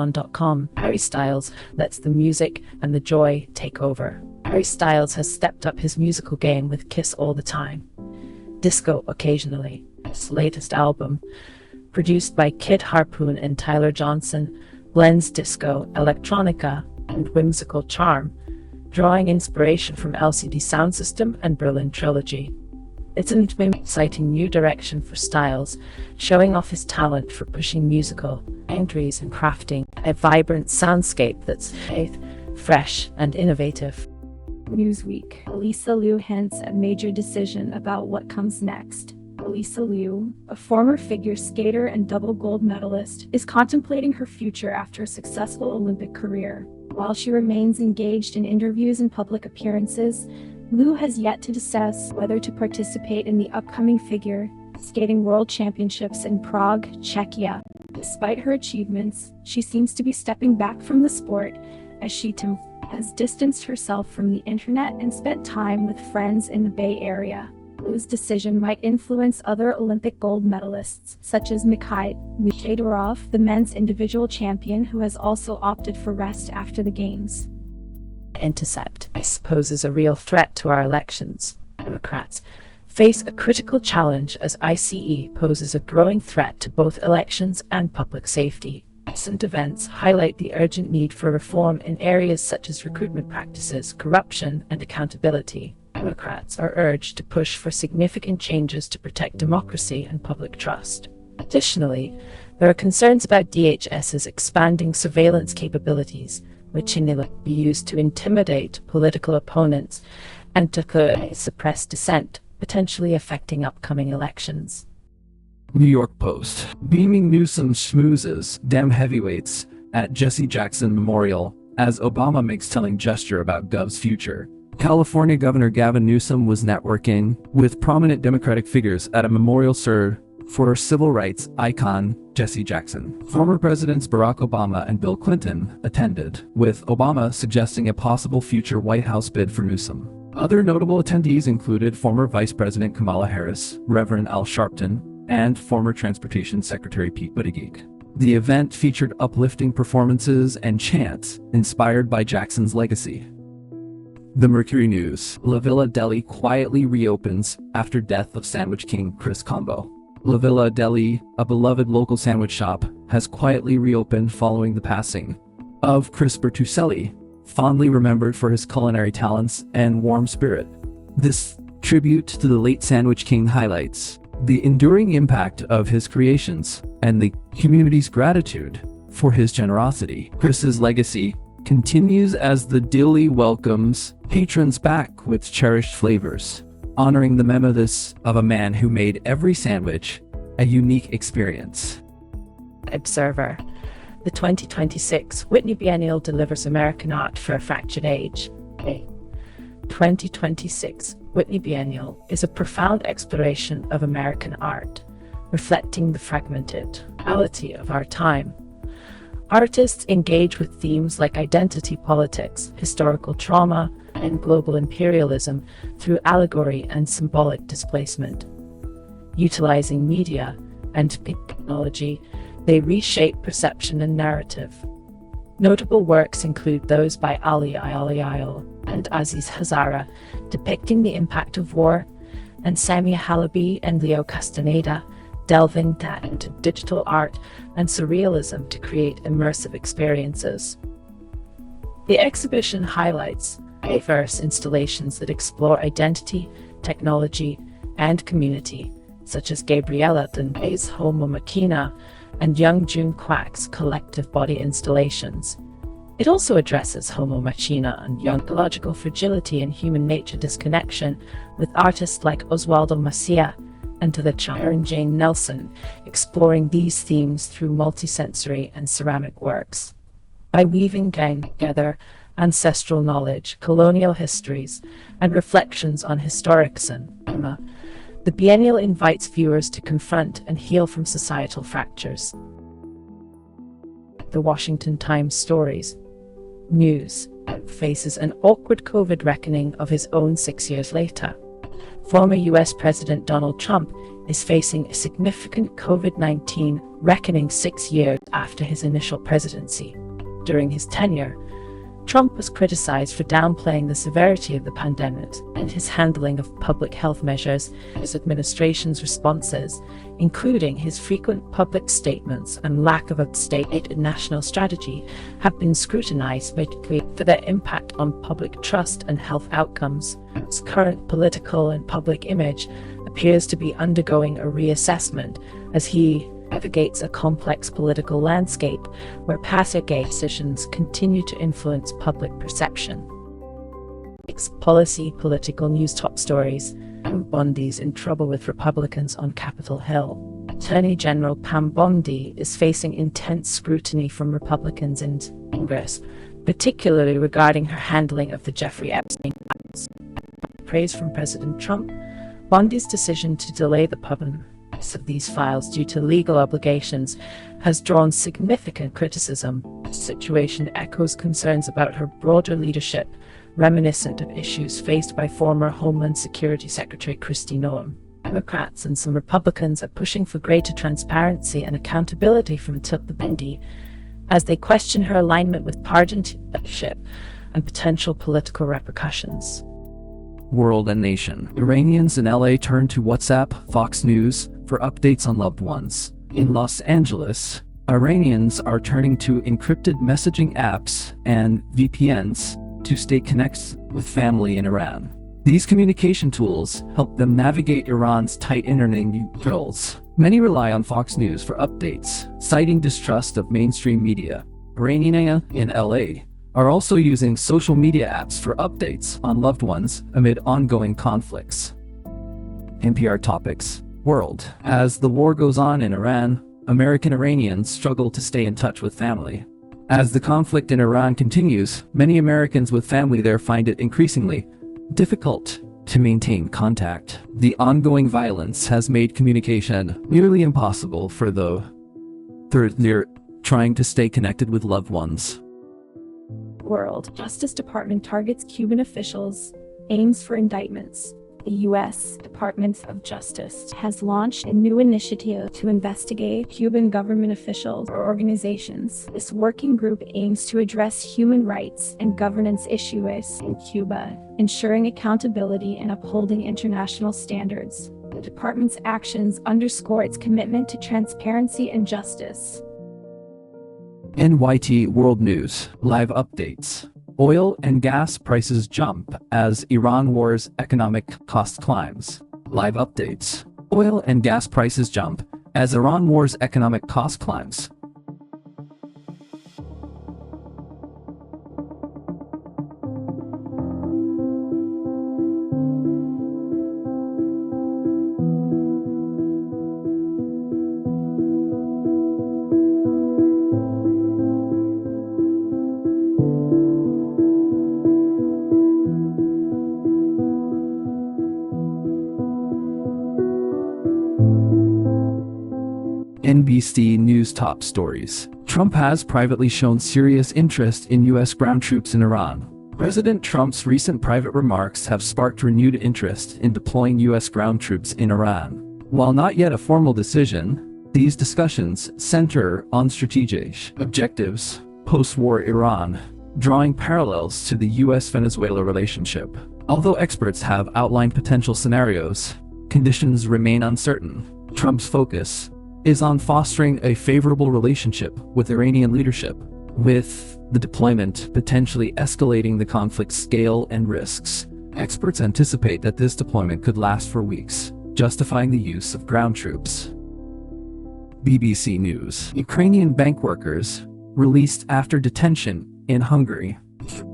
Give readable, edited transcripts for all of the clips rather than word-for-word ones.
Nylon.com, Harry Styles lets the music and the joy take over. Harry Styles has stepped up his musical game with Kiss All the Time, Disco Occasionally, his latest album, produced by Kid Harpoon and Tyler Johnson, blends disco, electronica, and whimsical charm, drawing inspiration from LCD Soundsystem and Berlin Trilogy. It's an exciting new direction for Styles, showing off his talent for pushing musical boundaries and crafting a vibrant soundscape that's fresh, and innovative. Newsweek. Elisa Liu hints at major decision about what comes next. Elisa Liu, a former figure skater and double gold medalist, is contemplating her future after a successful Olympic career. While she remains engaged in interviews and public appearances, Liu has yet to assess whether to participate in the upcoming figure skating world championships in Prague, Czechia. Despite her achievements, she seems to be stepping back from the sport as she has distanced herself from the internet and spent time with friends in the Bay Area. Liu's decision might influence other Olympic gold medalists, such as Mikhail Fedorov, the men's individual champion who has also opted for rest after the Games. Intercept poses a real threat to our elections. Democrats face a critical challenge as ICE poses a growing threat to both elections and public safety. Recent events highlight the urgent need for reform in areas such as recruitment practices, corruption, and accountability. Democrats are urged to push for significant changes to protect democracy and public trust. Additionally, there are concerns about DHS's expanding surveillance capabilities, which may be used to intimidate political opponents and to suppress dissent, potentially affecting upcoming elections. New York Post. Beaming Newsom schmoozes Dem heavyweights at Jesse Jackson Memorial as Obama makes telling gesture about Gov's future. California Governor Gavin Newsom was networking with prominent Democratic figures at a memorial served for civil rights icon Jesse Jackson. Former Presidents Barack Obama and Bill Clinton attended, with Obama suggesting a possible future White House bid for Newsom. Other notable attendees included former Vice President Kamala Harris, Reverend Al Sharpton, and former Transportation Secretary Pete Buttigieg. The event featured uplifting performances and chants inspired by Jackson's legacy. The Mercury News. La Villa Deli quietly reopens after death of sandwich king Chris Combo. La Villa Deli, a beloved local sandwich shop, has quietly reopened following the passing of Chris Bertucelli, fondly remembered for his culinary talents and warm spirit. This tribute to the late sandwich king highlights the enduring impact of his creations and the community's gratitude for his generosity. Chris's legacy continues as the deli welcomes patrons back with cherished flavors, honoring the memories of a man who made every sandwich a unique experience. Observer. The 2026 Whitney Biennial delivers American art for a fractured age. 2026 Whitney Biennial is a profound exploration of American art, reflecting the fragmented reality of our time. Artists engage with themes like identity politics, historical trauma, and global imperialism through allegory and symbolic displacement. Utilizing media and technology, they reshape perception and narrative. Notable works include those by Ali Ayal and Aziz Hazara, depicting the impact of war, and Samia Halaby and Leo Castaneda, delving into digital art and surrealism to create immersive experiences. The exhibition highlights diverse installations that explore identity, technology, and community, such as Gabriela Dunbay's Homo Machina and Young June Kwak's collective body installations. It also addresses Homo Machina and ontological fragility and human nature disconnection with artists like Oswaldo Macia and the Sharon Jane Nelson, exploring these themes through multisensory and ceramic works. By weaving together ancestral knowledge, colonial histories, and reflections on historic cinema, the Biennial invites viewers to confront and heal from societal fractures. The Washington Times Stories. News faces an awkward COVID reckoning of his own 6 years later. Former US President Donald Trump is facing a significant COVID-19 reckoning 6 years after his initial presidency. During his tenure, Trump was criticized for downplaying the severity of the pandemic and his handling of public health measures. His administration's responses, including his frequent public statements and lack of a stated national strategy, have been scrutinized for their impact on public trust and health outcomes. His current political and public image appears to be undergoing a reassessment as he navigates a complex political landscape where passive decisions continue to influence public perception. Policy political news top stories. Pam Bondi's in trouble with Republicans on Capitol Hill. Attorney General Pam Bondi is facing intense scrutiny from Republicans in Congress, particularly regarding her handling of the Jeffrey Epstein files. Praise from President Trump. Bondi's decision to delay the publication of these files due to legal obligations has drawn significant criticism. The situation echoes concerns about her broader leadership, reminiscent of issues faced by former Homeland Security Secretary Kristi Noem. Democrats and some Republicans are pushing for greater transparency and accountability from Bondi as they question her alignment with partisanship and potential political repercussions. World and nation. Iranians in LA turn to WhatsApp, Fox News, for updates on loved ones. In Los Angeles, Iranians are turning to encrypted messaging apps and VPNs to stay connected with family in Iran. These communication tools help them navigate Iran's tight internet controls. Many rely on Fox News for updates, citing distrust of mainstream media. Iranians in LA are also using social media apps for updates on loved ones amid ongoing conflicts. NPR Topics. World. As the war goes on in Iran, American Iranians struggle to stay in touch with family. As the conflict in Iran continues, many Americans with family there find it increasingly difficult to maintain contact. The ongoing violence has made communication nearly impossible for those trying to stay connected with loved ones. World. Justice Department targets Cuban officials, aims for indictments. The U.S. Department of Justice has launched a new initiative to investigate Cuban government officials or organizations. This working group aims to address human rights and governance issues in Cuba, ensuring accountability and upholding international standards. The department's actions underscore its commitment to transparency and justice. NYT World News. Live updates. Oil and gas prices jump as Iran war's economic cost climbs. Live updates. Oil and gas prices jump as Iran war's economic cost climbs. NBC News top stories. Trump has privately shown serious interest in U.S. ground troops in Iran. President Trump's recent private remarks have sparked renewed interest in deploying U.S. ground troops in Iran. While not yet a formal decision, these discussions center on strategic objectives post-war Iran, drawing parallels to the U.S.-Venezuela relationship. Although experts have outlined potential scenarios, conditions remain uncertain. Trump's focus is on fostering a favorable relationship with Iranian leadership, with the deployment potentially escalating the conflict's scale and risks. Experts anticipate that this deployment could last for weeks, justifying the use of ground troops. BBC News. Ukrainian bank workers released after detention in Hungary.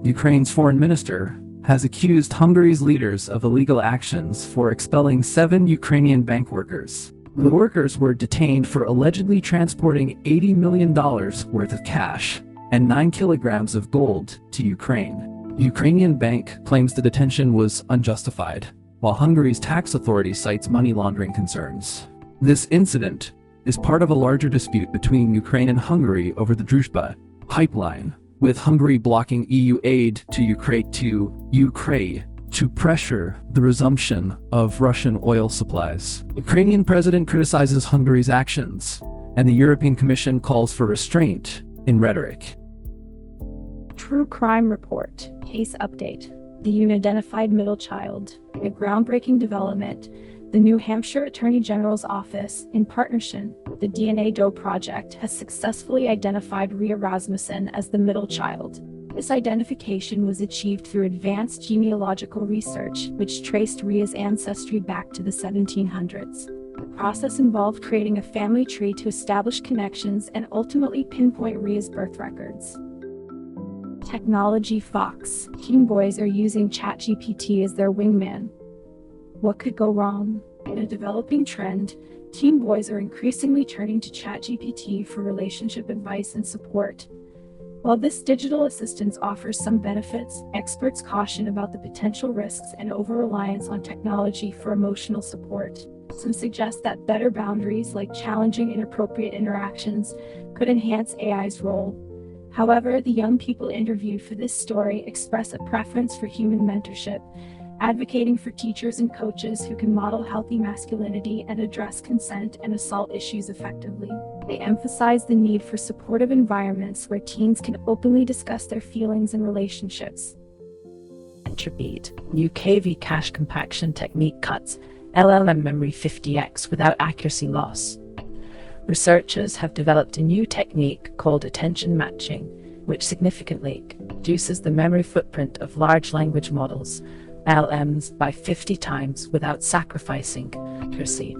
Ukraine's foreign minister has accused Hungary's leaders of illegal actions for expelling 7 Ukrainian bank workers. The workers were detained for allegedly transporting $80 million worth of cash and 9 kilograms of gold to Ukraine. The Ukrainian bank claims the detention was unjustified, while Hungary's tax authority cites money laundering concerns. This incident is part of a larger dispute between Ukraine and Hungary over the Druzhba pipeline, with Hungary blocking EU aid to Ukraine to pressure the resumption of Russian oil supplies. Ukrainian president criticizes Hungary's actions, and the European Commission calls for restraint in rhetoric. True Crime Report. Case update. The unidentified middle child. A groundbreaking development. The New Hampshire Attorney General's Office, in partnership with the DNA Doe Project, has successfully identified Rhea Rasmussen as the middle child. This identification was achieved through advanced genealogical research, which traced Rhea's ancestry back to the 1700s. The process involved creating a family tree to establish connections and ultimately pinpoint Rhea's birth records. Technology Fox. Teen boys are using ChatGPT as their wingman. What could go wrong? In a developing trend, teen boys are increasingly turning to ChatGPT for relationship advice and support. While this digital assistance offers some benefits, experts caution about the potential risks and over-reliance on technology for emotional support. Some suggest that better boundaries, like challenging inappropriate interactions, could enhance AI's role. However, the young people interviewed for this story express a preference for human mentorship, advocating for teachers and coaches who can model healthy masculinity and address consent and assault issues effectively. They emphasize the need for supportive environments where teens can openly discuss their feelings and relationships. Entropy. New KV cache compaction technique cuts LLM memory 50x without accuracy loss. Researchers have developed a new technique called attention matching, which significantly reduces the memory footprint of large language models, LLMs, by 50 times without sacrificing accuracy.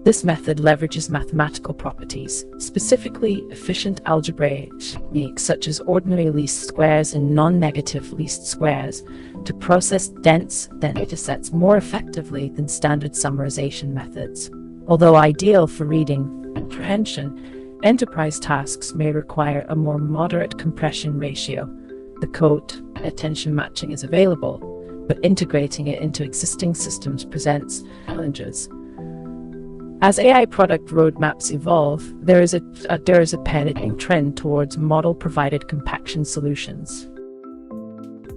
This method leverages mathematical properties, specifically efficient algebraic techniques such as ordinary least squares and non-negative least squares, to process dense datasets more effectively than standard summarization methods. Although ideal for reading comprehension, enterprise tasks may require a more moderate compression ratio. The code attention matching is available, but integrating it into existing systems presents challenges. As AI product roadmaps evolve, there is a pending trend towards model-provided compaction solutions.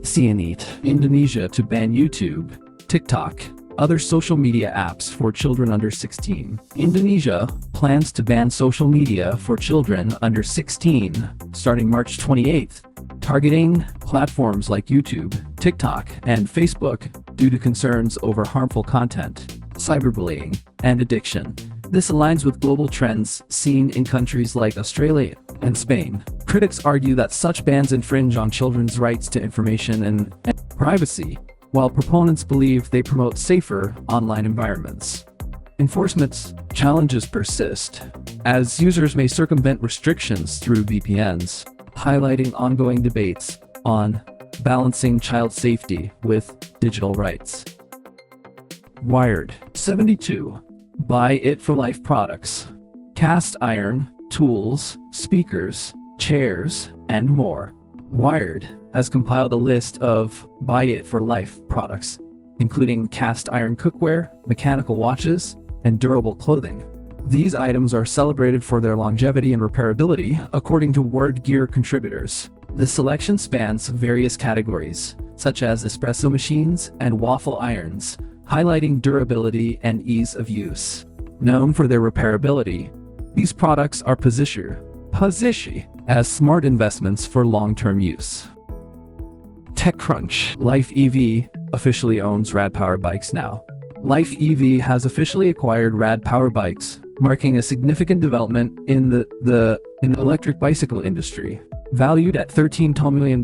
CNET, Indonesia to ban YouTube, TikTok, other social media apps for children under 16. Indonesia plans to ban social media for children under 16 starting March 28th, targeting platforms like YouTube, TikTok, and Facebook due to concerns over harmful content, cyberbullying, and addiction. This aligns with global trends seen in countries like Australia and Spain. Critics argue that such bans infringe on children's rights to information and privacy, while proponents believe they promote safer online environments. Enforcement challenges persist, as users may circumvent restrictions through VPNs, highlighting ongoing debates on balancing child safety with digital rights. Wired. 72. Buy It for Life products. Cast iron, tools, speakers, chairs, and more. Wired has compiled a list of Buy It for Life products, including cast iron cookware, mechanical watches, and durable clothing. These items are celebrated for their longevity and repairability, according to Word Gear contributors. The selection spans various categories, such as espresso machines and waffle irons, highlighting durability and ease of use. Known for their repairability, these products are positioned as smart investments for long-term use. TechCrunch. Life EV officially owns Rad Power Bikes now. Life EV has officially acquired Rad Power Bikes, marking a significant development in the electric bicycle industry. Valued at $13 million,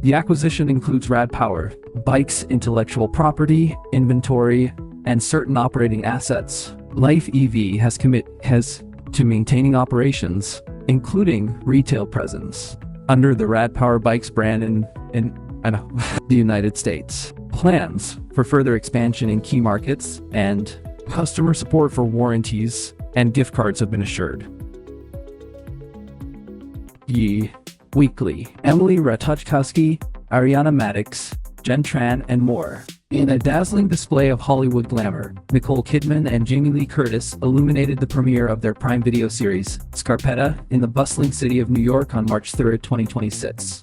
the acquisition includes Rad Power Bikes' intellectual property, inventory, and certain operating assets. Life EV has to maintaining operations, including retail presence, under the Rad Power Bikes brand in the United States. Plans for further expansion in key markets and customer support for warranties and gift cards have been assured. Weekly. Emily Ratajkowski, Ariana Madix, Jen Tran, and more. In a dazzling display of Hollywood glamour, Nicole Kidman and Jamie Lee Curtis illuminated the premiere of their Prime Video series, Scarpetta, in the bustling city of New York on March 3, 2026.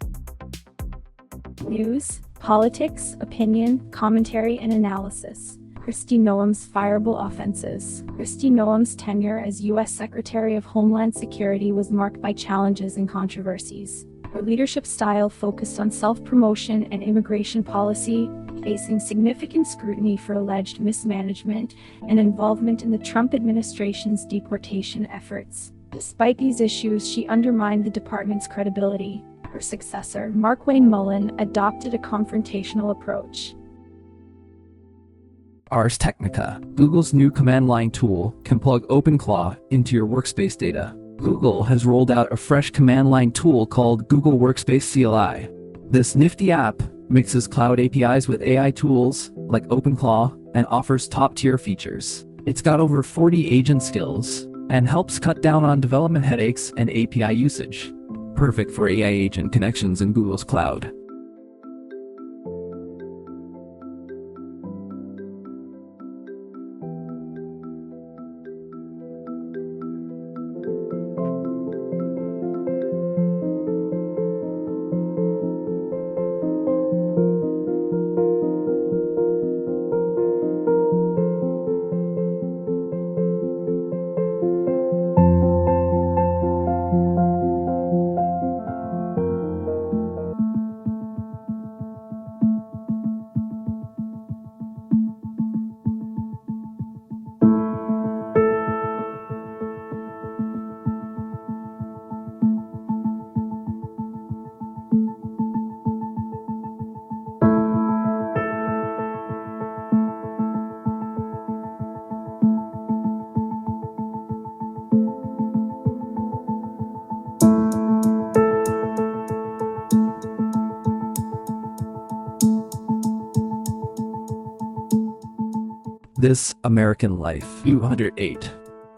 News. politics, opinion, commentary, and analysis. Kristi Noem's fireable offenses. Kristi Noem's tenure as U.S. Secretary of Homeland Security was marked by challenges and controversies. Her leadership style focused on self-promotion and immigration policy, facing significant scrutiny for alleged mismanagement and involvement in the Trump administration's deportation efforts. Despite these issues, she undermined the department's credibility. Her successor, Markwayne Mullin, adopted a confrontational approach. Ars Technica, Google's new command line tool, can plug OpenClaw into your Workspace data. Google has rolled out a fresh command line tool called Google Workspace CLI. This nifty app mixes cloud APIs with AI tools like OpenClaw and offers top-tier features. It's got over 40 agent skills and helps cut down on development headaches and API usage. Perfect for AI agent connections in Google's cloud. This American Life. 208.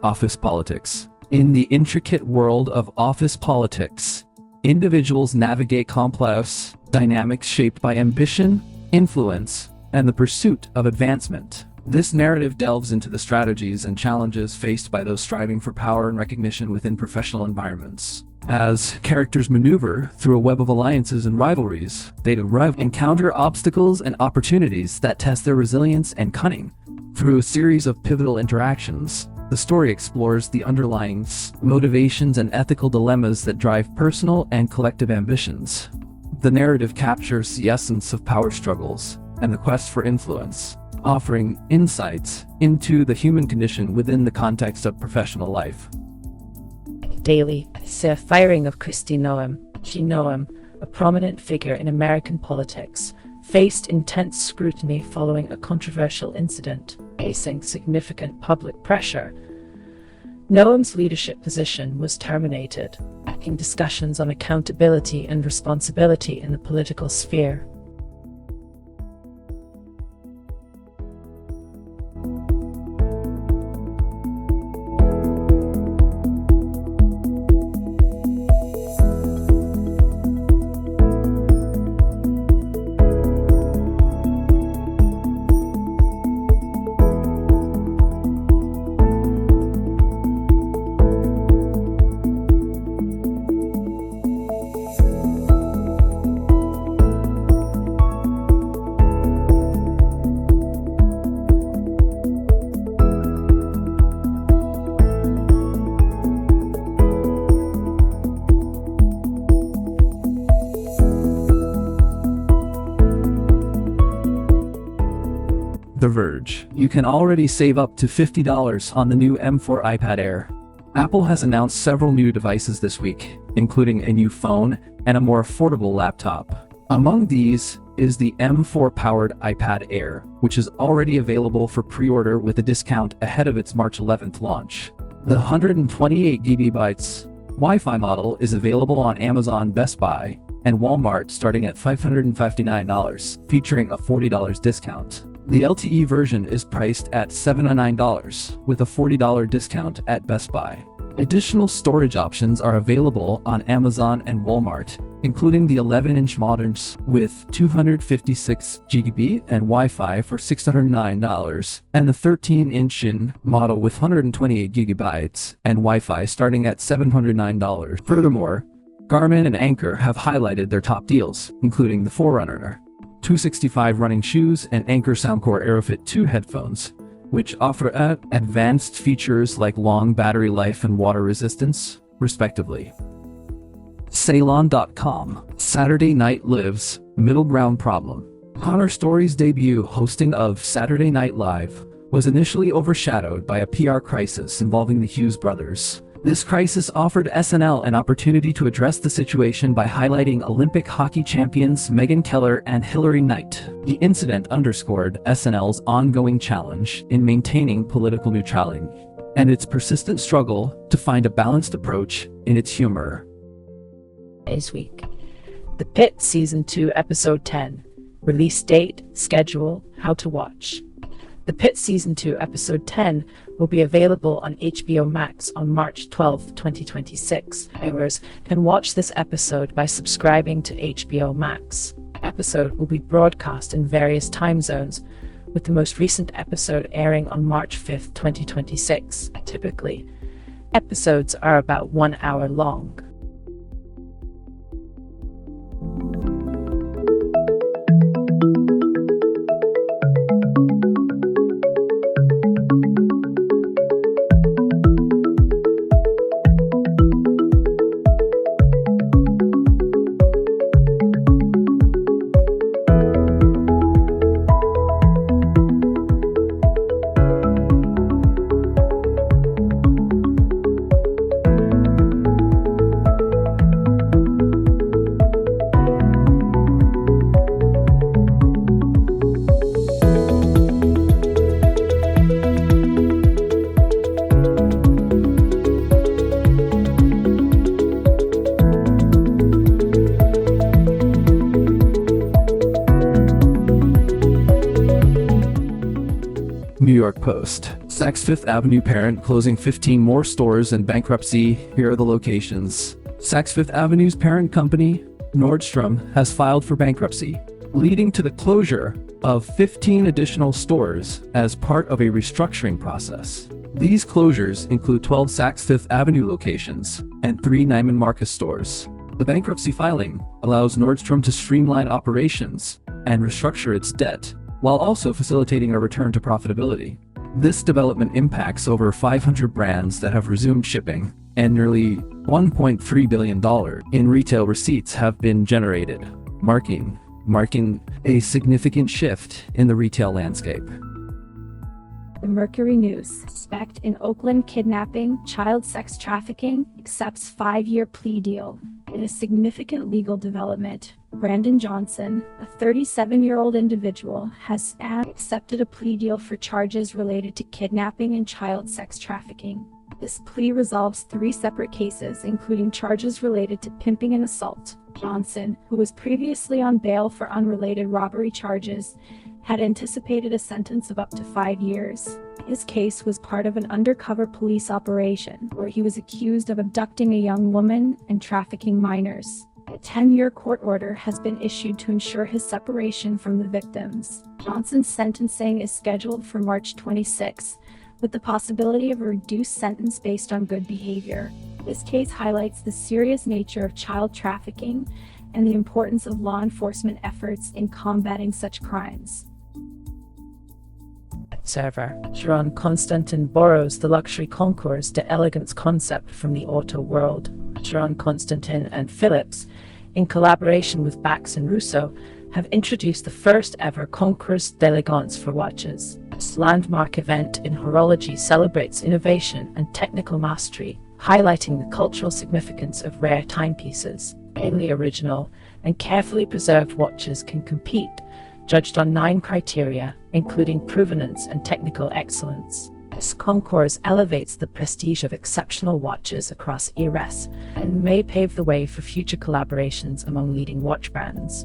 Office Politics. In the intricate world of office politics, individuals navigate complex dynamics shaped by ambition, influence, and the pursuit of advancement. This narrative delves into the strategies and challenges faced by those striving for power and recognition within professional environments. As characters maneuver through a web of alliances and rivalries, they encounter obstacles and opportunities that test their resilience and cunning. Through a series of pivotal interactions, the story explores the underlying motivations and ethical dilemmas that drive personal and collective ambitions. The narrative captures the essence of power struggles and the quest for influence, offering insights into the human condition within the context of professional life. Daily, the firing of Kristi Noem, a prominent figure in American politics, faced intense scrutiny following a controversial incident. Facing significant public pressure, Noem's leadership position was terminated, sparking discussions on accountability and responsibility in the political sphere. The Verge. You can already save up to $50 on the new M4 iPad Air. Apple has announced several new devices this week, including a new phone and a more affordable laptop. Among these is the M4-powered iPad Air, which is already available for pre-order with a discount ahead of its March 11th launch. The 128GB Wi-Fi model is available on Amazon, Best Buy, and Walmart starting at $559, featuring a $40 discount. The LTE version is priced at $79, with a $40 discount at Best Buy. Additional storage options are available on Amazon and Walmart, including the 11-inch moderns with 256GB and Wi-Fi for $609, and the 13-inch model with 128GB and Wi-Fi starting at $709. Furthermore, Garmin and Anchor have highlighted their top deals, including the Forerunner 265 running shoes, and Anchor Soundcore Aerofit 2 headphones, which offer advanced features like long battery life and water resistance, respectively. Ceylon.com. Saturday Night Live's Middle Ground Problem. Connor Story's debut hosting of Saturday Night Live was initially overshadowed by a PR crisis involving the Hughes brothers. This crisis offered SNL an opportunity to address the situation by highlighting Olympic hockey champions Megyn Kelly and Hilary Knight. The incident underscored SNL's ongoing challenge in maintaining political neutrality and its persistent struggle to find a balanced approach in its humor. This week, The Pit Season 2, Episode 10. Release date, schedule, how to watch. The Pit Season 2, Episode 10 will be available on HBO Max on March 12, 2026. Viewers can watch this episode by subscribing to HBO Max. The episode will be broadcast in various time zones, with the most recent episode airing on March 5, 2026. Typically, episodes are about 1 hour long. New York Post. Saks Fifth Avenue parent closing 15 more stores in bankruptcy. Here are the locations. Saks Fifth Avenue's parent company, Nordstrom, has filed for bankruptcy, leading to the closure of 15 additional stores as part of a restructuring process. These closures include 12 Saks Fifth Avenue locations and 3 Neiman Marcus stores. The bankruptcy filing allows Nordstrom to streamline operations and restructure its debt, while also facilitating a return to profitability. This development impacts over 500 brands that have resumed shipping, and nearly $1.3 billion in retail receipts have been generated, marking a significant shift in the retail landscape. The Mercury News. Suspect in Oakland kidnapping, child sex trafficking, accepts 5-year plea deal. In a significant legal development, Brandon Johnson, a 37-year-old individual, has accepted a plea deal for charges related to kidnapping and child sex trafficking. This plea resolves 3 separate cases, including charges related to pimping and assault. Johnson, who was previously on bail for unrelated robbery charges, had anticipated a sentence of up to 5 years. His case was part of an undercover police operation where he was accused of abducting a young woman and trafficking minors. A 10-year court order has been issued to ensure his separation from the victims. Johnson's sentencing is scheduled for March 26, with the possibility of a reduced sentence based on good behavior. This case highlights the serious nature of child trafficking and the importance of law enforcement efforts in combating such crimes. Server. Sharon Constantin borrows the luxury concours d'elegance concept from the auto world. Sharon Constantin and Philips, in collaboration with Bax and Russo, have introduced the first ever concours d'elegance for watches. This landmark event in horology celebrates innovation and technical mastery, highlighting the cultural significance of rare timepieces. Mainly original and carefully preserved watches can compete, judged on 9 criteria, including provenance and technical excellence. This concours elevates the prestige of exceptional watches across eras and may pave the way for future collaborations among leading watch brands.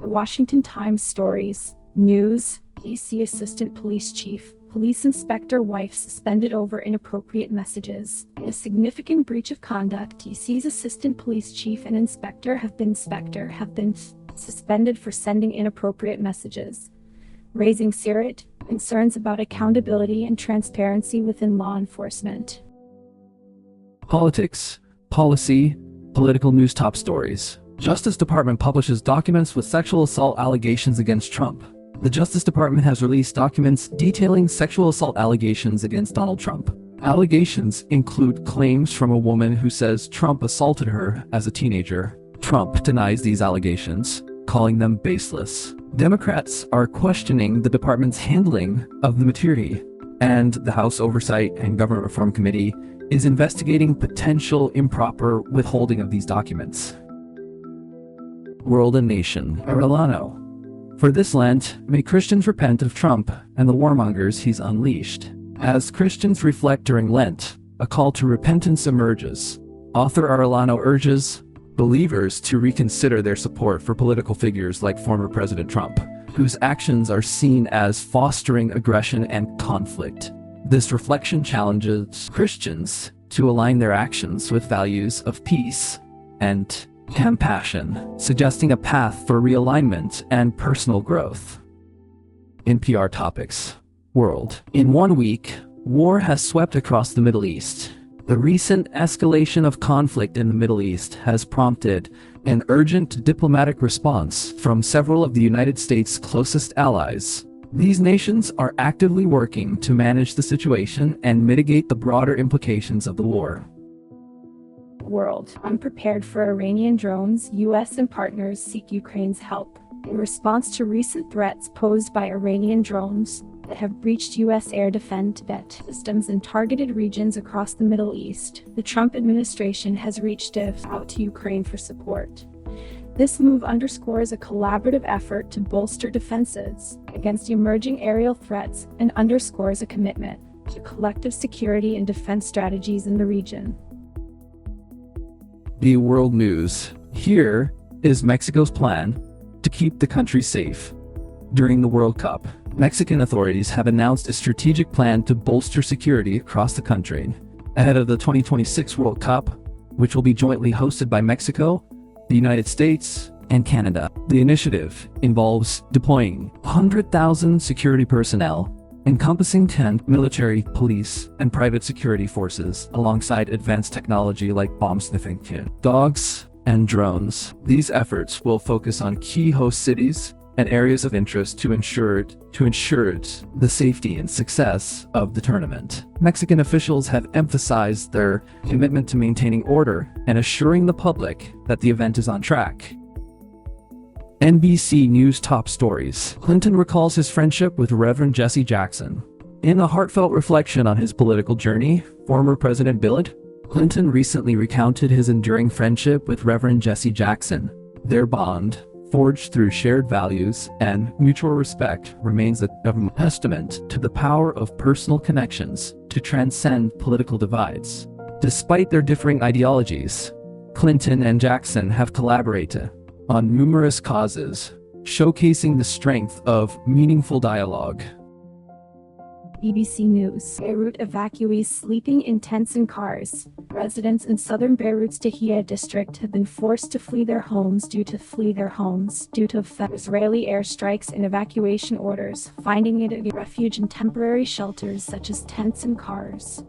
The Washington Times stories. News. DC Assistant Police Chief. Police inspector wife suspended over inappropriate messages. In a significant breach of conduct, DC's assistant police chief and inspector have been suspended for sending inappropriate messages, raising serious concerns about accountability and transparency within law enforcement. Politics, policy, political news top stories. Justice Department publishes documents with sexual assault allegations against Trump. The Justice Department has released documents detailing sexual assault allegations against Donald Trump. Allegations include claims from a woman who says Trump assaulted her as a teenager. Trump denies these allegations, calling them baseless. Democrats are questioning the department's handling of the material, and the House Oversight and Government Reform Committee is investigating potential improper withholding of these documents. World and Nation. Arellano. For this Lent, may Christians repent of Trump and the warmongers he's unleashed. As Christians reflect during Lent, a call to repentance emerges. Author Arellano urges believers to reconsider their support for political figures like former President Trump, whose actions are seen as fostering aggression and conflict. This reflection challenges Christians to align their actions with values of peace and compassion, suggesting a path for realignment and personal growth. NPR Topics. World. In 1 week, war has swept across the Middle East. The recent escalation of conflict in the Middle East has prompted an urgent diplomatic response from several of the United States' closest allies. These nations are actively working to manage the situation and mitigate the broader implications of the war. World. Unprepared for Iranian drones, U.S. and partners seek Ukraine's help. In response to recent threats posed by Iranian drones that have breached U.S. air defense systems in targeted regions across the Middle East, the Trump administration has reached out to Ukraine for support. This move underscores a collaborative effort to bolster defenses against emerging aerial threats and underscores a commitment to collective security and defense strategies in the region. The world news. Here is Mexico's plan to keep the country safe. During the World Cup, Mexican authorities have announced a strategic plan to bolster security across the country ahead of the 2026 World Cup, which will be jointly hosted by Mexico, the United States, and Canada. The initiative involves deploying 100,000 security personnel, encompassing 10 military, police, and private security forces, alongside advanced technology like bomb-sniffing dogs and drones. These efforts will focus on key host cities and areas of interest to ensure the safety and success of the tournament. Mexican officials have emphasized their commitment to maintaining order and assuring the public that the event is on track. NBC News top stories. Clinton recalls his friendship with Reverend Jesse Jackson. In a heartfelt reflection on his political journey, former President Bill Clinton recently recounted his enduring friendship with Reverend Jesse Jackson. Their bond, forged through shared values and mutual respect, remains a testament to the power of personal connections to transcend political divides. Despite their differing ideologies, Clinton and Jackson have collaborated on numerous causes, showcasing the strength of meaningful dialogue. BBC News. Beirut evacuees sleeping in tents and cars. Residents in southern Beirut's Tahrir district have been forced to flee their homes due to Israeli airstrikes and evacuation orders, finding it a refuge in temporary shelters such as tents and cars.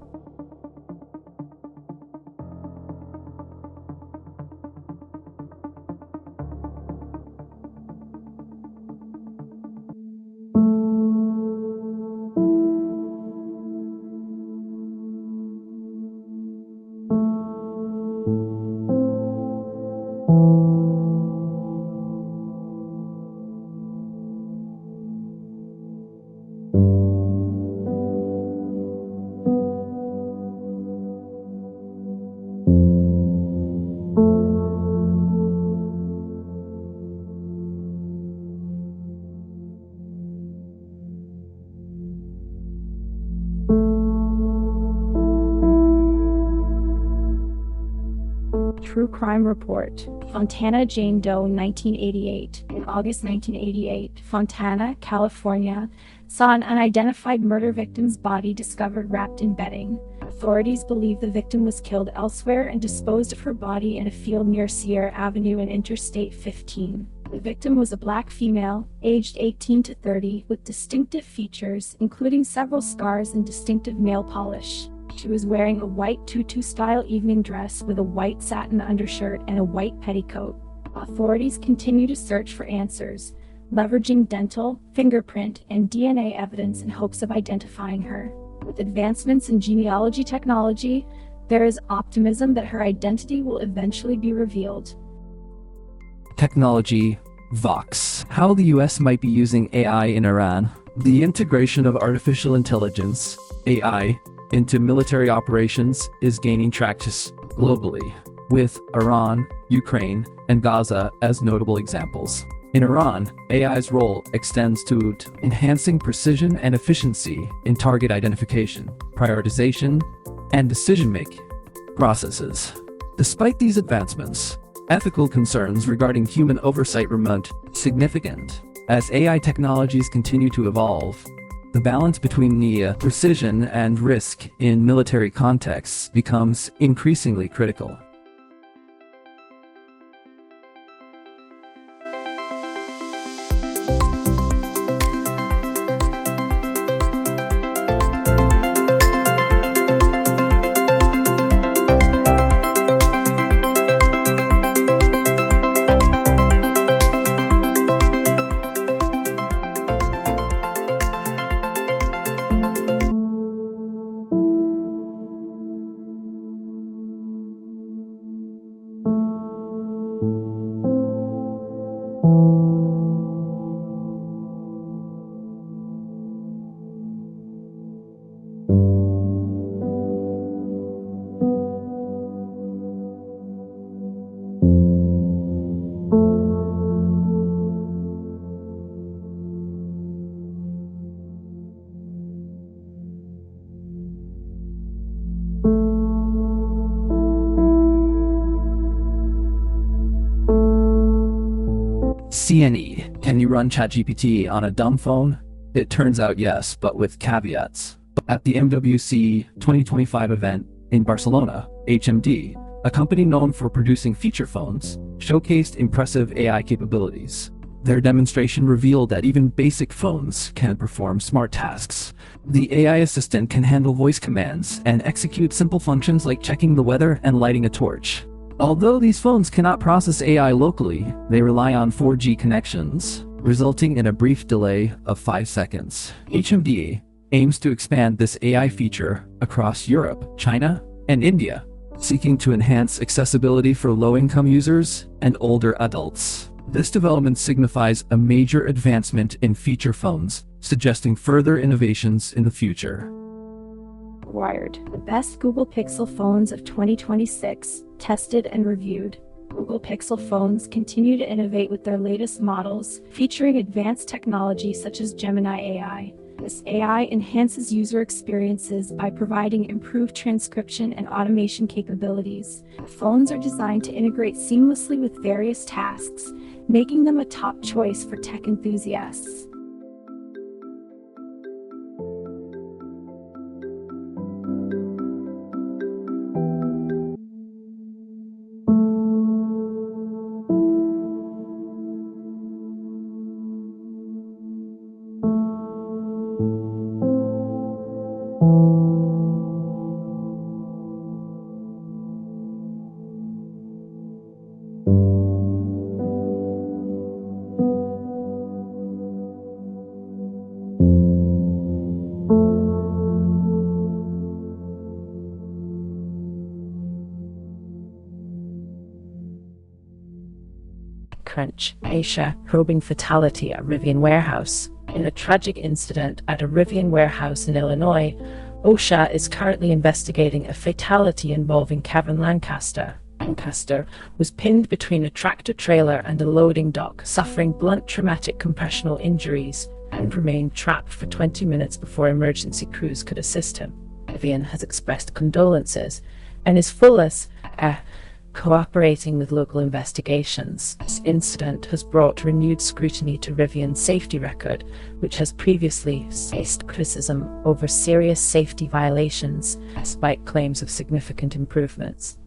True Crime Report. Fontana Jane Doe, 1988. In August 1988, Fontana, California, saw an unidentified murder victim's body discovered wrapped in bedding. Authorities believe the victim was killed elsewhere and disposed of her body in a field near Sierra Avenue and Interstate 15. The victim was a black female, aged 18 to 30, with distinctive features, including several scars and distinctive nail polish. She was wearing a white tutu-style evening dress with a white satin undershirt and a white petticoat. Authorities continue to search for answers, leveraging dental, fingerprint, and DNA evidence in hopes of identifying her. With advancements in genealogy technology, there is optimism that her identity will eventually be revealed. Technology Vox. How the US might be using AI in Iran. The integration of artificial intelligence, AI, into military operations is gaining traction globally, with Iran, Ukraine, and Gaza as notable examples. In Iran, AI's role extends to enhancing precision and efficiency in target identification, prioritization, and decision-making processes. Despite these advancements, ethical concerns regarding human oversight remain significant. As AI technologies continue to evolve, the balance between the precision and risk in military contexts becomes increasingly critical. CNE. Can you run ChatGPT on a dumb phone? It turns out yes, but with caveats. At the MWC 2025 event in Barcelona, HMD, a company known for producing feature phones, showcased impressive AI capabilities. Their demonstration revealed that even basic phones can perform smart tasks. The AI assistant can handle voice commands and execute simple functions like checking the weather and lighting a torch. Although these phones cannot process AI locally, they rely on 4G connections, resulting in a brief delay of 5 seconds. HMD aims to expand this AI feature across Europe, China, and India, seeking to enhance accessibility for low-income users and older adults. This development signifies a major advancement in feature phones, suggesting further innovations in the future. Wired. The best Google Pixel phones of 2026, tested and reviewed. Google Pixel phones continue to innovate with their latest models, featuring advanced technology such as Gemini AI. This AI enhances user experiences by providing improved transcription and automation capabilities. The phones are designed to integrate seamlessly with various tasks, making them a top choice for tech enthusiasts. Crunch, Asia, probing fatality at Rivian warehouse. In a tragic incident at a Rivian warehouse in Illinois, OSHA is currently investigating a fatality involving Kevin Lancaster. Lancaster was pinned between a tractor-trailer and a loading dock, suffering blunt traumatic compressional injuries, and remained trapped for 20 minutes before emergency crews could assist him. Rivian has expressed condolences and is fully cooperating with local investigations. This incident has brought renewed scrutiny to Rivian's safety record, which has previously faced criticism over serious safety violations, despite claims of significant improvements.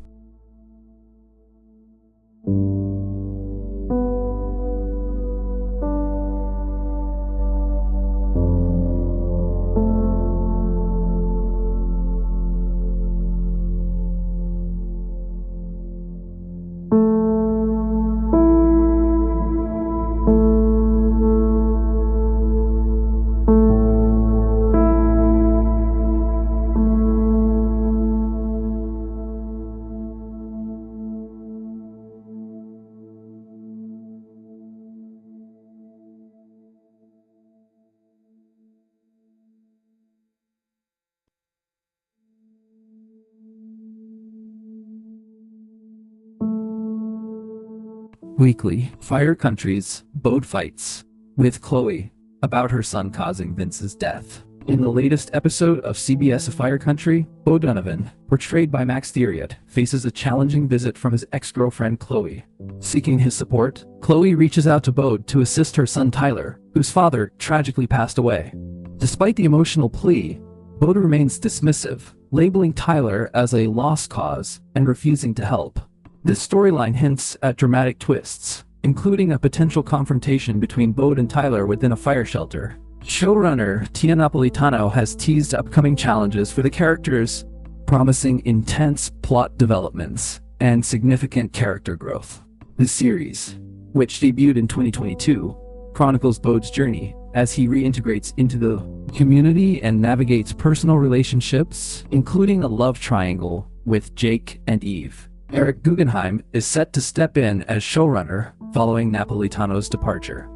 Weekly, Fire Country's Bode fights with Chloe about her son causing Vince's death. In the latest episode of CBS Fire Country, Bo Donovan, portrayed by Max Theriot, faces a challenging visit from his ex-girlfriend Chloe. Seeking his support, Chloe reaches out to Bo to assist her son Tyler, whose father tragically passed away. Despite the emotional plea, Bo remains dismissive, labeling Tyler as a lost cause and refusing to help. This storyline hints at dramatic twists, including a potential confrontation between Bo and Tyler within a fire shelter. Showrunner Tia Napolitano has teased upcoming challenges for the characters, promising intense plot developments and significant character growth. The series, which debuted in 2022, chronicles Bode's journey as he reintegrates into the community and navigates personal relationships, including a love triangle with Jake and Eve. Eric Guggenheim is set to step in as showrunner following Napolitano's departure.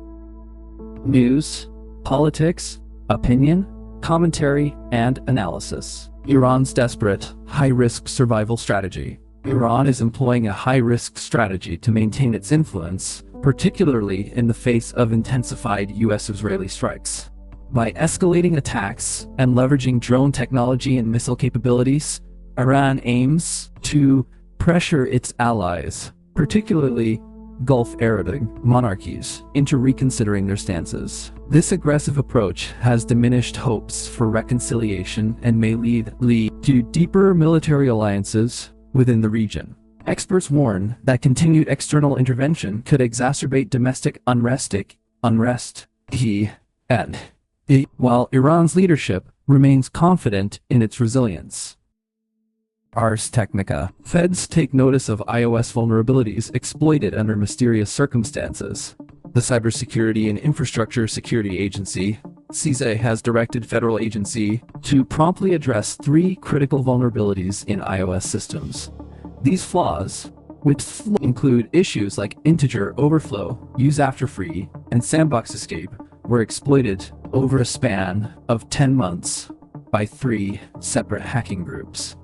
News, politics, opinion, commentary, and analysis. Iran's desperate, high-risk survival strategy. Iran is employing a high-risk strategy to maintain its influence, particularly in the face of intensified US-Israeli strikes. By escalating attacks and leveraging drone technology and missile capabilities, Iran aims to pressure its allies, particularly Gulf Arabic monarchies, into reconsidering their stances. This aggressive approach has diminished hopes for reconciliation and may lead to deeper military alliances within the region. Experts warn that continued external intervention could exacerbate domestic unrest, while Iran's leadership remains confident in its resilience. Ars Technica. Feds take notice of iOS vulnerabilities exploited under mysterious circumstances. The Cybersecurity and Infrastructure Security Agency, CISA, has directed federal agency to promptly address 3 critical vulnerabilities in iOS systems. These flaws, which include issues like integer overflow, use after free, and sandbox escape, were exploited over a span of 10 months by 3 separate hacking groups.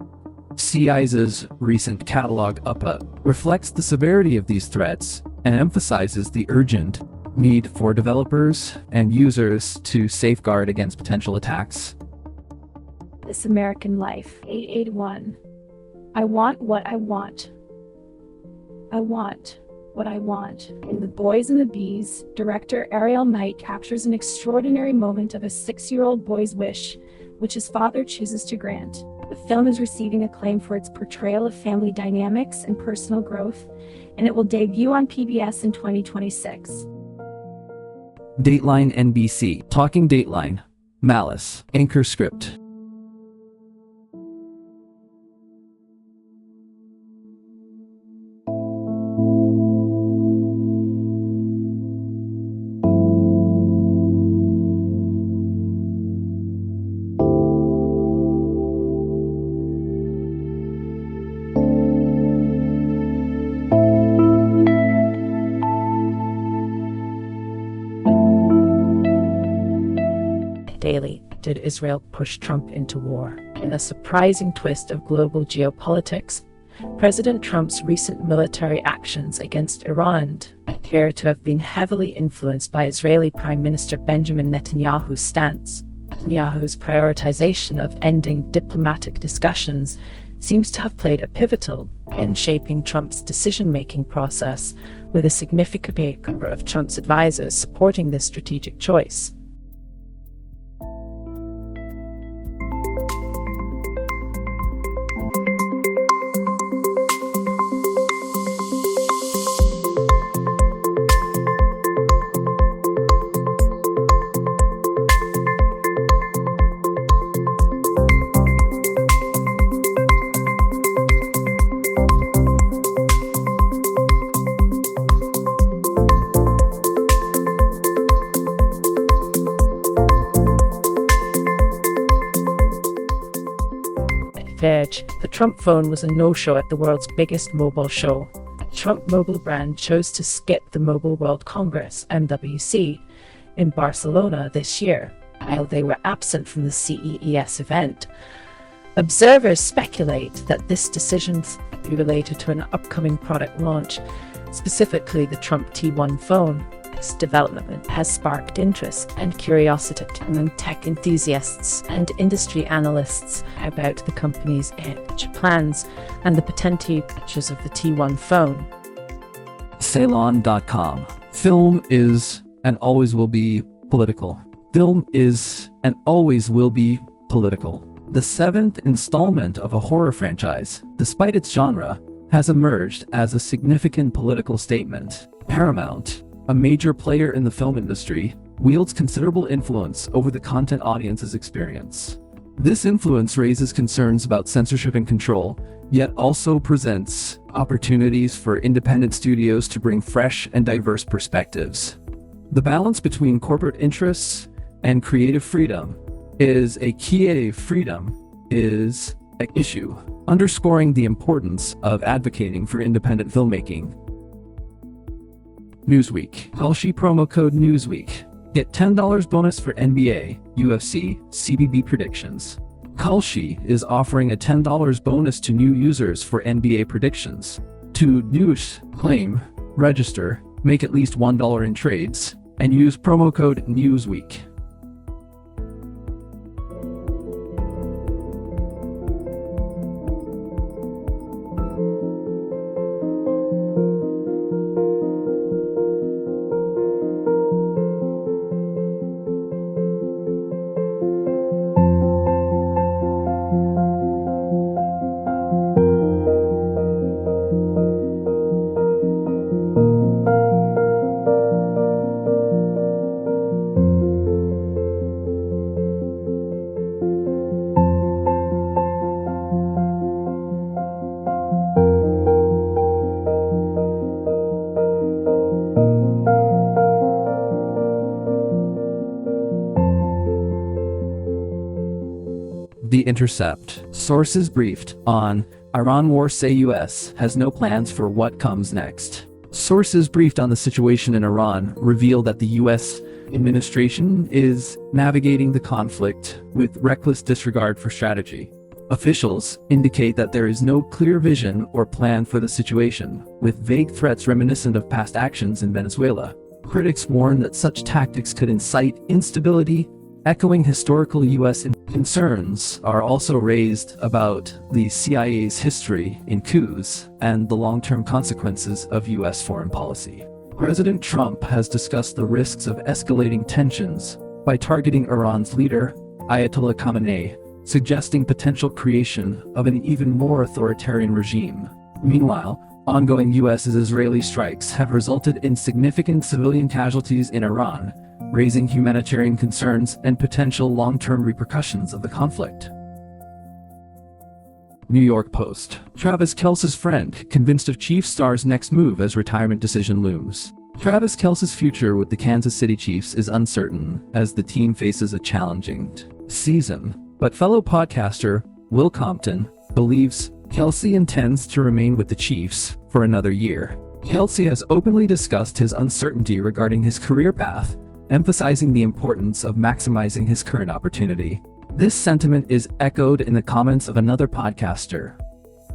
CISA's recent catalog update reflects the severity of these threats and emphasizes the urgent need for developers and users to safeguard against potential attacks. This American Life. 881. I want what I want. I want what I want. In The Boys and the Bees, director Ariel Knight captures an extraordinary moment of a 6-year-old boy's wish, which his father chooses to grant. The film is receiving acclaim for its portrayal of family dynamics and personal growth, and it will debut on PBS in 2026. Dateline NBC. Talking Dateline. Malice. Anchor script. Daily, did Israel push Trump into war? In a surprising twist of global geopolitics, President Trump's recent military actions against Iran appear to have been heavily influenced by Israeli Prime Minister Benjamin Netanyahu's stance. Netanyahu's prioritization of ending diplomatic discussions seems to have played a pivotal in shaping Trump's decision-making process, with a significant number of Trump's advisors supporting this strategic choice. The Trump phone was a no-show at the world's biggest mobile show. Trump mobile brand chose to skip the Mobile World Congress, MWC, in Barcelona this year, while they were absent from the CES event. Observers speculate that this decision is related to an upcoming product launch, Specifically, the Trump T1 phone. This development has sparked interest and curiosity among tech enthusiasts and industry analysts about the company's future plans and the potential features of the T1 phone. Ceylon.com. Film is and always will be political. Film is and always will be political. The seventh installment of a horror franchise, despite its genre, has emerged as a significant political statement. Paramount, a major player in the film industry, wields considerable influence over the content audience's experience. This influence raises concerns about censorship and control, yet also presents opportunities for independent studios to bring fresh and diverse perspectives. The balance between corporate interests and creative freedom is a key. Freedom is an issue, underscoring the importance of advocating for independent filmmaking. Newsweek. Kalshi promo code Newsweek. Get $10 bonus for NBA, UFC, CBB predictions. Kalshi is offering a $10 bonus to new users for NBA predictions. To news, claim, register, make at least $1 in trades, and use promo code Newsweek. The Intercept. Sources briefed on Iran war say US has no plans for what comes next. Sources briefed on the situation in Iran reveal that the US administration is navigating the conflict with reckless disregard for strategy. Officials indicate that there is no clear vision or plan for the situation, with vague threats reminiscent of past actions in Venezuela. Critics warn that such tactics could incite instability. Echoing historical U.S. concerns are also raised about the CIA's history in coups and the long-term consequences of U.S. foreign policy. President Trump has discussed the risks of escalating tensions by targeting Iran's leader, Ayatollah Khamenei, suggesting potential creation of an even more authoritarian regime. Meanwhile, ongoing U.S.-Israeli strikes have resulted in significant civilian casualties in Iran, raising humanitarian concerns and potential long-term repercussions of the conflict. New York Post. Travis Kelce's friend convinced of Chiefs star's next move as retirement decision looms. Travis Kelce's future with the Kansas City Chiefs is uncertain as the team faces a challenging season, but fellow podcaster Will Compton believes Kelce intends to remain with the Chiefs for another year. Kelce has openly discussed his uncertainty regarding his career path, emphasizing the importance of maximizing his current opportunity. This sentiment is echoed in the comments of another podcaster,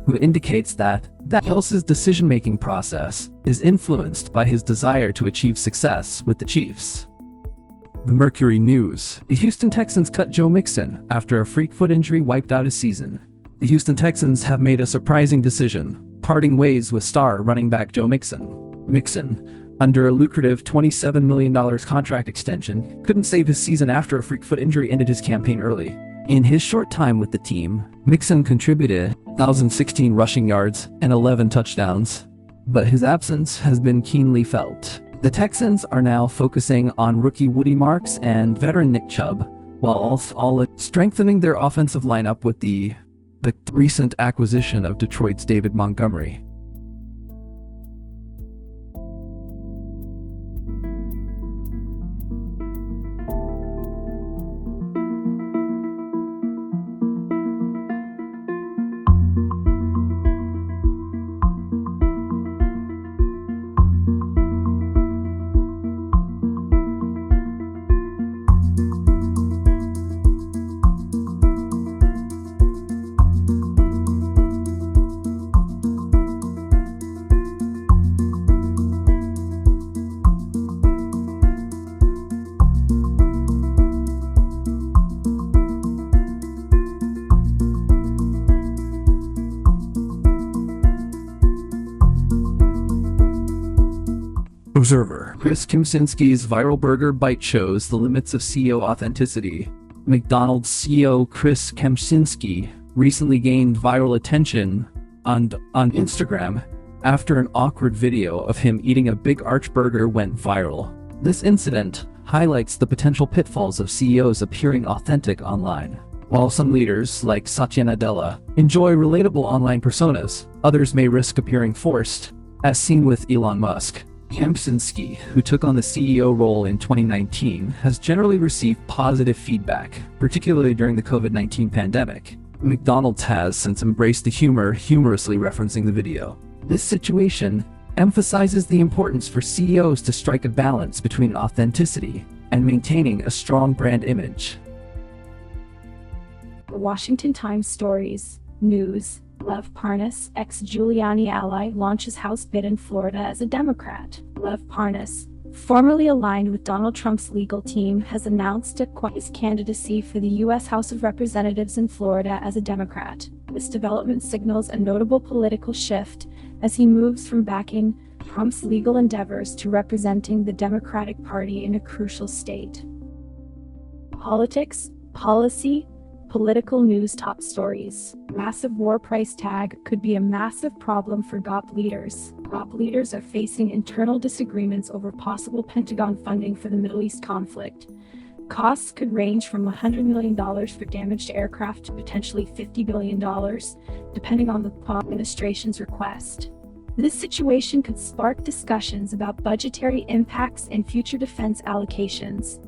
who indicates that Kelce's decision-making process is influenced by his desire to achieve success with the Chiefs. The Mercury News. The Houston Texans cut Joe Mixon after a freak foot injury wiped out his season. The Houston Texans have made a surprising decision, parting ways with star running back Joe Mixon. Mixon, under a lucrative $27 million contract extension, couldn't save his season after a freak foot injury ended his campaign early. In his short time with the team, Mixon contributed 1,016 rushing yards and 11 touchdowns, but his absence has been keenly felt. The Texans are now focusing on rookie Woody Marks and veteran Nick Chubb, while also strengthening their offensive lineup with the recent acquisition of Detroit's David Montgomery. Observer. Chris Kempczinski's viral burger bite shows the limits of CEO authenticity. McDonald's CEO Chris Kempczinski recently gained viral attention on Instagram after an awkward video of him eating a big arch burger went viral. This incident highlights the potential pitfalls of CEOs appearing authentic online. While some leaders, like Satya Nadella, enjoy relatable online personas, others may risk appearing forced, as seen with Elon Musk. Kempczinski, who took on the CEO role in 2019, has generally received positive feedback, particularly during the COVID-19 pandemic. McDonald's has since embraced the humor, humorously referencing the video. This situation emphasizes the importance for CEOs to strike a balance between authenticity and maintaining a strong brand image. The Washington Times stories. News. Lev Parnas, ex-Giuliani ally, launches House bid in Florida as a Democrat. Lev Parnas, formerly aligned with Donald Trump's legal team, has announced his candidacy for the U.S. House of Representatives in Florida as a Democrat. This development signals a notable political shift as he moves from backing Trump's legal endeavors to representing the Democratic Party in a crucial state. Politics, policy, political news top stories. Massive war price tag could be a massive problem for GOP leaders. GOP leaders are facing internal disagreements over possible Pentagon funding for the Middle East conflict. Costs could range from $100 million for damaged aircraft to potentially $50 billion, depending on the administration's request. This situation could spark discussions about budgetary impacts and future defense allocations.